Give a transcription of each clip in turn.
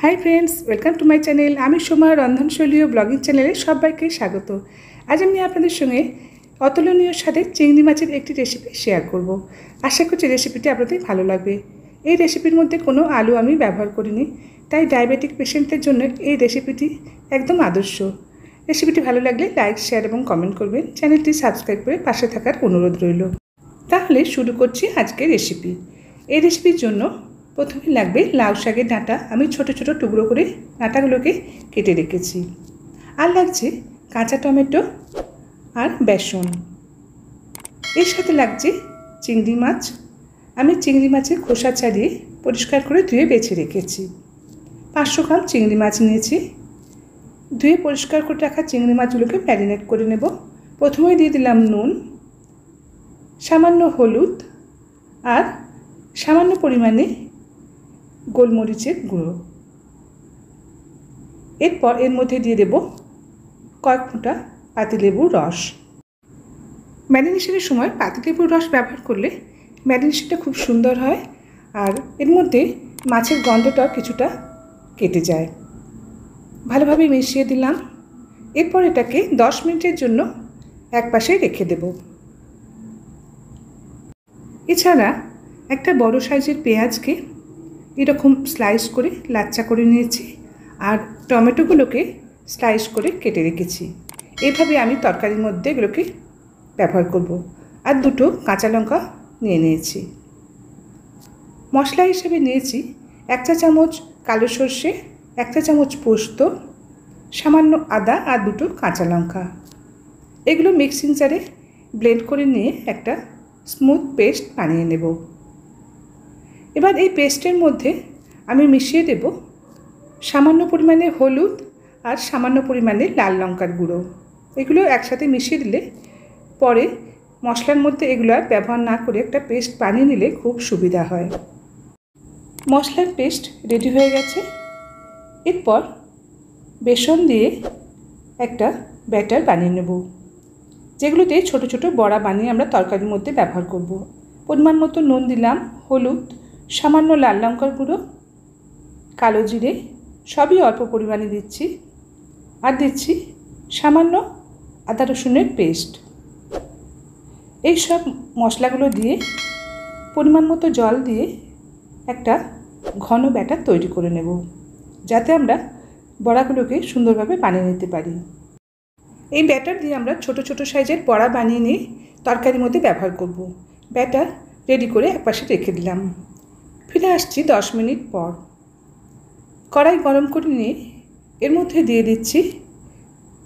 High friends welcome to my channel आमी सोमा रंधनशैली और bulging चैनले सबाइके स्वागत। आज आमी आपनादेर संगे अतुलनीय स्वादेर चिंगड़ी माछेर एकटी रेसिपि शेयर करब। आशा करछि रेसिपिटी आपनादेर भालो लागबे। এই রেসিপির মধ্যে কোনো আলু আমি ব্যবহার করিনি, তাই ডায়াবেটিক পেশেন্টদের জন্য এই রেসিপিটি একদম আদর্শ। রেসিপিটি ভালো লাগলে লাইক শেয়ার এবং কমেন্ট করবেন। চ্যানেলটি সাবস্ক্রাইব করে পাশে থাকার অনুরোধ রইল। তাহলে শুরু করছি আজকের রেসিপি। এই রেসিপির জন্য প্রথমে লাগবে লাউ শাকের ডাঁটা। আমি ছোট ছোট টুকরো করে ডাঁটাগুলোকে কেটে রেখেছি। আর লাগছে কাঁচা টমেটো আর বেসন। এর সাথে লাগছে চিংড়ি মাছ। আমি চিংড়ি মাছের খোসা ছাড়িয়ে পরিষ্কার করে ধুয়ে বেছে রেখেছি। 500 গ্রাম চিংড়ি মাছ নিয়েছি। ধুয়ে পরিষ্কার করে রাখা চিংড়ি মাছগুলোকে ম্যারিনেট করে নেব। প্রথমেই দিয়ে দিলাম নুন, সামান্য হলুদ আর সামান্য পরিমাণে গোলমরিচের গুঁড়ো। এরপর এর মধ্যে দিয়ে দেব কয়েক ফোঁটা পাতিলেবুর রস। ম্যারিনেশনের সময় পাতিলেবুর রস ব্যবহার করলে ম্যারিনেশনটা খুব সুন্দর হয় আর এর মধ্যে মাছের গন্ধটাও কিছুটা কেটে যায়। ভালোভাবে মিশিয়ে দিলাম। এরপর এটাকে 10 মিনিটের জন্য একপাশে রেখে দেব। এছাড়া একটা বড় সাইজের পেঁয়াজকে এরকম স্লাইস করে লাচ্চা করে নিয়েছি আর টমেটোগুলোকে স্লাইস করে কেটে রেখেছি। এইভাবে আমি তরকারির মধ্যে এগুলোকে ব্যবহার করব। আর দুটো কাঁচা লঙ্কা নিয়ে নিয়েছি। মশলা হিসেবে নিয়েছি 1 চা চামচ কালো সর্ষে, 1 চা চামচ পোস্ত, সামান্য আদা আর দুটো কাঁচা লঙ্কা। এগুলো মিক্সিং জারে ব্লেন্ড করে নিয়ে একটা স্মুথ পেস্ট বানিয়ে নেব। এবার এই পেস্টের মধ্যে আমি মিশিয়ে দেব সামান্য পরিমাণে হলুদ আর সামান্য পরিমাণে লাল লঙ্কার গুঁড়ো। এগুলো একসাথে মিশিয়ে দিলে পরে মশলার মধ্যে এগুলো আর ব্যবহার না করে একটা পেস্ট বানিয়ে নিলে খুব সুবিধা হয়। মশলার পেস্ট রেডি হয়ে গেছে। এরপর বেসন দিয়ে একটা ব্যাটার বানিয়ে নেব, যেগুলোতে ছোট ছোট বড়া বানিয়ে আমরা তরকারির মধ্যে ব্যবহার করব। পরিমাণ মতো নুন দিলাম, হলুদ, সামান্য লাল লঙ্কার গুঁড়ো, কালো জিরে সবই অল্প পরিমাণে দিচ্ছি আর দিচ্ছি সামান্য আদা রসুনের পেস্ট। এই সব মশলাগুলো দিয়ে পরিমাণ মতো জল দিয়ে একটা ঘন ব্যাটার তৈরি করে নেব, যাতে আমরা বড়াগুলোকে সুন্দরভাবে বানিয়ে নিতে পারি। এই ব্যাটার দিয়ে আমরা ছোট ছোট সাইজের বড়া বানিয়ে নিয়ে তরকারির মধ্যে ব্যবহার করব। ব্যাটার রেডি করে একপাশে রেখে দিলাম। ফিরে আসছি 10 মিনিট পর। কড়াই গরম করে নিয়ে এর মধ্যে দিয়ে দিচ্ছি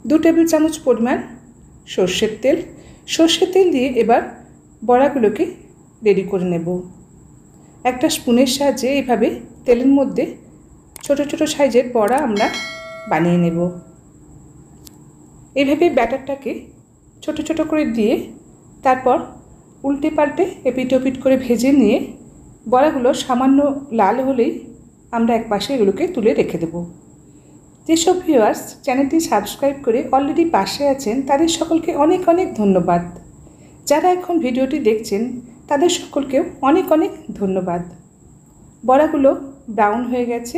2 টেবিল চামচ পরিমাণ সর্ষের তেল। সর্ষের তেল দিয়ে এবার বড়াগুলোকে রেডি করে নেব। একটা স্পুনের সাহায্যে এইভাবে তেলের মধ্যে ছোট ছোট সাইজের বড়া আমরা বানিয়ে নেব। এইভাবে ব্যাটারটাকে ছোট ছোট করে দিয়ে তারপর উল্টে পাল্টে এপিট ওপিট করে ভেজে নিয়ে বড়াগুলো সামান্য লাল হলেই আমরা একপাশে এগুলোকে তুলে রেখে দেব। যেসব ভিউয়ার্স চ্যানেলটি সাবস্ক্রাইব করে অলরেডি পাশে আছেন তাদের সকলকে অনেক অনেক ধন্যবাদ। যারা এখন ভিডিওটি দেখছেন তাদের সকলকেও অনেক অনেক ধন্যবাদ। বড়াগুলো ব্রাউন হয়ে গেছে,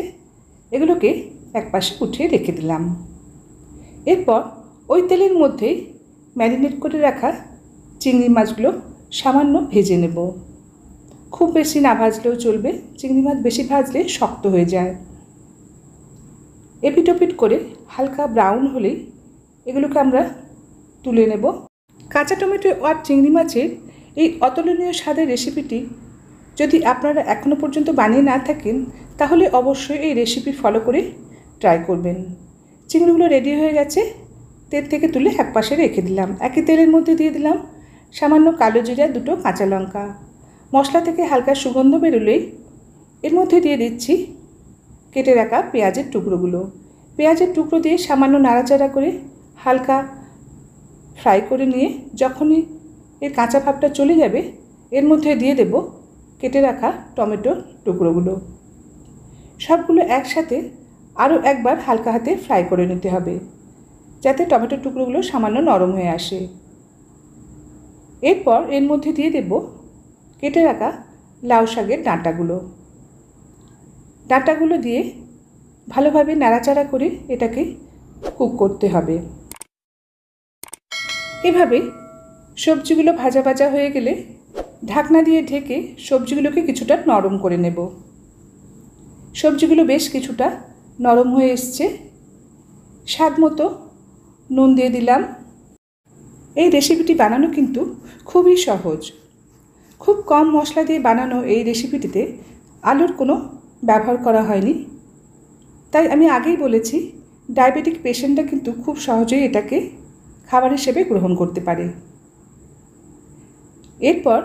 এগুলোকে একপাশে উঠিয়ে রেখে দিলাম। এরপর ওই তেলের মধ্যেই ম্যারিনেট করে রাখা চিংড়ি মাছগুলো সামান্য ভেজে নেব। খুব বেশি না ভাজলেও চলবে, চিংড়ি মাছ বেশি ভাজলে শক্ত হয়ে যায়। এপিট ওপিট করে হালকা ব্রাউন হলেই এগুলোকে আমরা তুলে নেব। কাঁচা টমেটো আর চিংড়ি মাছের এই অতুলনীয় স্বাদের রেসিপিটি যদি আপনারা এখনও পর্যন্ত বানিয়ে না থাকেন তাহলে অবশ্যই এই রেসিপি ফলো করে ট্রাই করবেন। চিংড়িগুলো রেডি হয়ে গেছে। তেল থেকে তুলে একপাশে রেখে দিলাম। একই তেলের মধ্যে দিয়ে দিলাম সামান্য কালো জিরা, দুটো কাঁচা লঙ্কা। মশলা থেকে হালকা সুগন্ধ বেরোলেই এর মধ্যে দিয়ে দিচ্ছি কেটে রাখা পেঁয়াজের টুকরোগুলো। পেঁয়াজের টুকরো দিয়ে সামান্য নাড়াচাড়া করে হালকা ফ্রাই করে নিয়ে যখনই এর কাঁচা ভাবটা চলে যাবে এর মধ্যে দিয়ে দেব কেটে রাখা টমেটোর টুকরোগুলো। সবগুলো একসাথে আরও একবার হালকা হাতে ফ্রাই করে নিতে হবে, যাতে টমেটোর টুকরোগুলো সামান্য নরম হয়ে আসে। এরপর এর মধ্যে দিয়ে দেব কেটে রাখা লাউ শাকের ডাঁটাগুলো। ডাঁটাগুলো দিয়ে ভালোভাবে নাড়াচাড়া করে এটাকে কুক করতে হবে। এভাবে সবজিগুলো ভাজা ভাজা হয়ে গেলে ঢাকনা দিয়ে ঢেকে সবজিগুলোকে কিছুটা নরম করে নেব। সবজিগুলো বেশ কিছুটা নরম হয়ে এসছে। স্বাদ মতো নুন দিয়ে দিলাম। এই রেসিপিটি বানানো কিন্তু খুবই সহজ। খুব কম মশলা দিয়ে বানানো এই রেসিপিটিতে আলুর কোনো ব্যবহার করা হয়নি। তাই আমি আগেই বলেছি, ডায়াবেটিক পেশেন্টরা কিন্তু খুব সহজেই এটাকে খাবার হিসেবে গ্রহণ করতে পারে। এরপর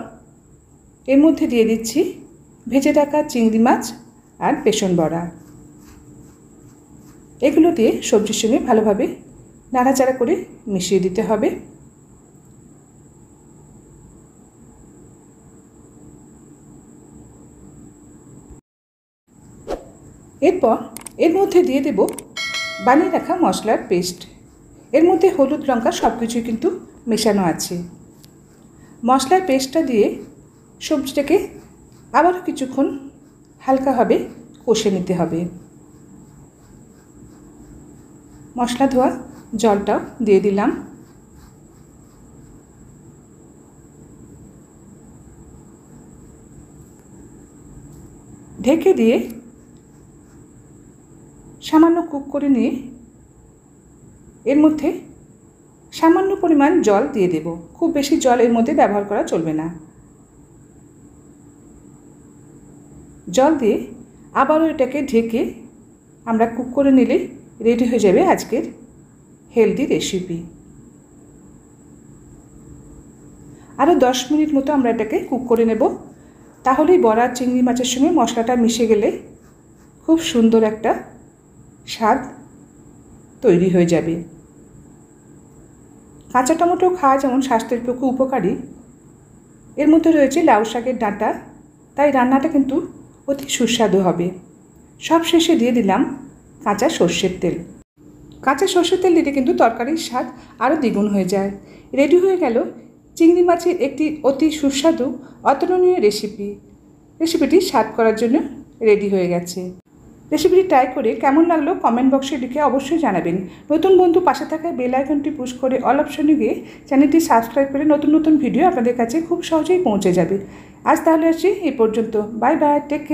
এর মধ্যে দিয়ে দিচ্ছি ভেজে রাখা চিংড়ি মাছ আর বেসন বড়া। এগুলো দিয়ে সবজির সঙ্গে ভালোভাবে নাড়াচাড়া করে মিশিয়ে দিতে হবে। এরপর এর মধ্যে দিয়ে দেব বানিয়ে রাখা মশলার পেস্ট। এর মধ্যে হলুদ লঙ্কা সব কিছুই কিন্তু মেশানো আছে। মশলার পেস্টটা দিয়ে সবজিটাকে আবারও কিছুক্ষণ হালকাভাবে কষে নিতে হবে। মশলা ধোয়া জলটাও দিয়ে দিলাম। ঢেকে দিয়ে সামান্য কুক করে নিয়ে এর মধ্যে সামান্য পরিমাণ জল দিয়ে দেব। খুব বেশি জল এর মধ্যে ব্যবহার করা চলবে না। জল দিয়ে আবারও এটাকে ঢেকে আমরা কুক করে নিলে রেডি হয়ে যাবে আজকের হেলদি রেসিপি। আরও 10 মিনিট মতো আমরা এটাকে কুক করে নেব। তাহলেই বড়া চিংড়ি মাছের সঙ্গে মশলাটা মিশে গেলে খুব সুন্দর একটা স্বাদ তৈরি হয়ে যাবে। কাঁচা টমেটো খাওয়া যেমন স্বাস্থ্যের পক্ষে উপকারী, এর মধ্যে রয়েছে লাউ শাকের ডাঁটা, তাই রান্নাটা কিন্তু অতি সুস্বাদু হবে। সব শেষে দিয়ে দিলাম কাঁচা সর্ষের তেল। কাঁচা সর্ষের তেল দিলে কিন্তু তরকারির স্বাদ আরও দ্বিগুণ হয়ে যায়। রেডি হয়ে গেল চিংড়ি মাছের একটি অতি সুস্বাদু অতুলনীয় রেসিপি। রেসিপিটি স্বাদ করার জন্য রেডি হয়ে গেছে। রেসিপিটি ট্রাই করে কেমন লাগলো কমেন্ট বক্সে লিখে অবশ্যই জানাবেন। নতুন বন্ধু পাশে থাকা বেল আইকনটি পুশ করে অল অপশনে গিয়ে চ্যানেলটি সাবস্ক্রাইব করে নতুন নতুন ভিডিও আপনাদের কাছে খুব সহজেই পৌঁছে যাবে। আজ তাহলে আসছি এই পর্যন্ত। Bye bye, take care.